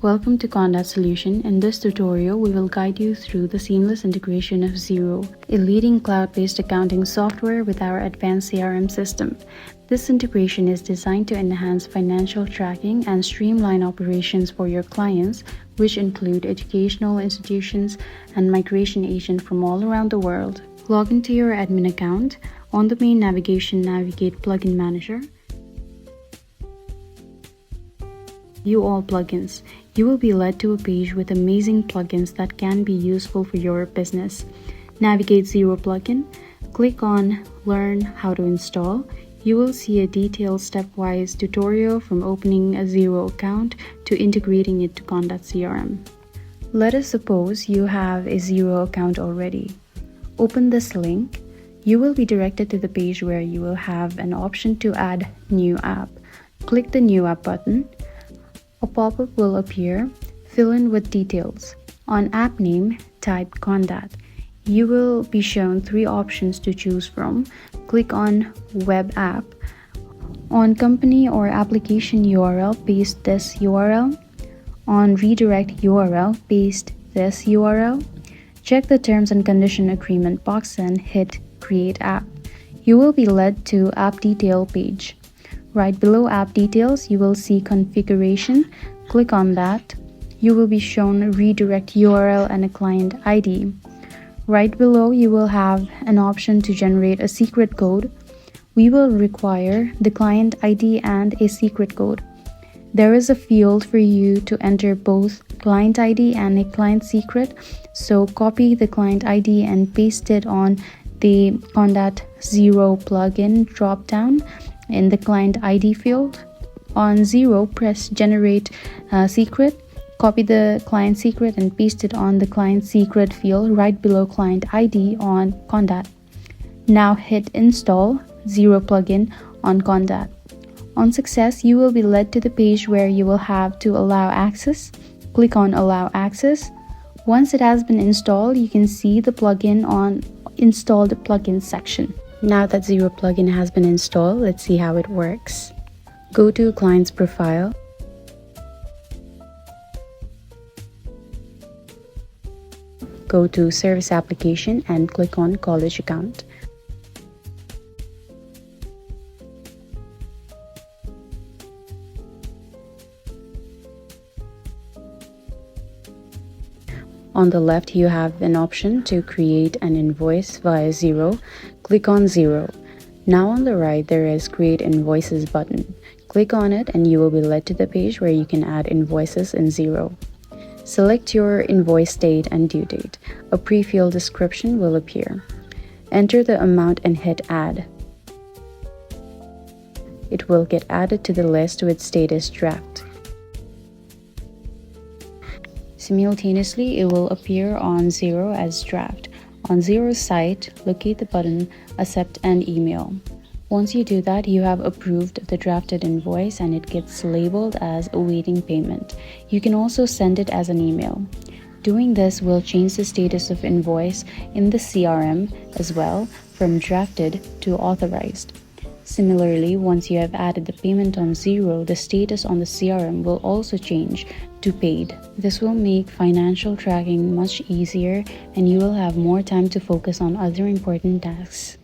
Welcome to Condat Solutions. In this tutorial, we will guide you through the seamless integration of Xero, a leading cloud-based accounting software with our advanced CRM system. This integration is designed to enhance financial tracking and streamline operations for your clients, which include educational institutions and migration agents from all around the world. Log into your admin account. On the main navigation, navigate Plugin Manager. View all plugins. You will be led to a page with amazing plugins that can be useful for your business. Navigate Xero plugin. Click on Learn how to install. You will see a detailed stepwise tutorial from opening a Xero account to integrating it to Condat CRM. Let us suppose you have a Xero account already. Open this link. You will be directed to the page where you will have an option to add new app. Click the new app button. A pop-up will appear. Fill in with details. On app name, type Condat. You will be shown three options to choose from. Click on Web App. On company or application URL, paste this URL. On redirect URL, paste this URL. Check the Terms and Condition Agreement box and hit Create App. You will be led to App Detail page. Right below App Details, you will see Configuration. Click on that. You will be shown Redirect URL and a client ID. Right below, you will have an option to generate a secret code. We will require the client ID and a secret code. There is a field for you to enter both client ID and a client secret. So copy the client ID and paste it on the Condat Xero plugin drop-down in the client ID field. On Xero, press Generate Secret. Copy the client secret and paste it on the client secret field right below client ID on Condat. Now hit Install Xero plugin on Condat. On success, you will be led to the page where you will have to allow access. Click on Allow Access. Once it has been installed, you can see the plugin on Installed Plugins section. Now that Xero plugin has been installed, let's see how it works. Go to Client's Profile. Go to Service Application and click on College Account. On the left, you have an option to create an invoice via Xero. Click on Xero. Now on the right, there is Create Invoices button. Click on it and you will be led to the page where you can add invoices in Xero. Select your invoice date and due date. A pre-filled description will appear. Enter the amount and hit Add. It will get added to the list with status Draft. Simultaneously, it will appear on Xero as Draft. On Xero's site, locate the button Accept and Email. Once you do that, you have approved the drafted invoice and it gets labeled as awaiting payment. You can also send it as an email. Doing this will change the status of invoice in the CRM as well from drafted to authorized. Similarly, once you have added the payment on Xero, the status on the CRM will also change to paid. This will make financial tracking much easier and you will have more time to focus on other important tasks.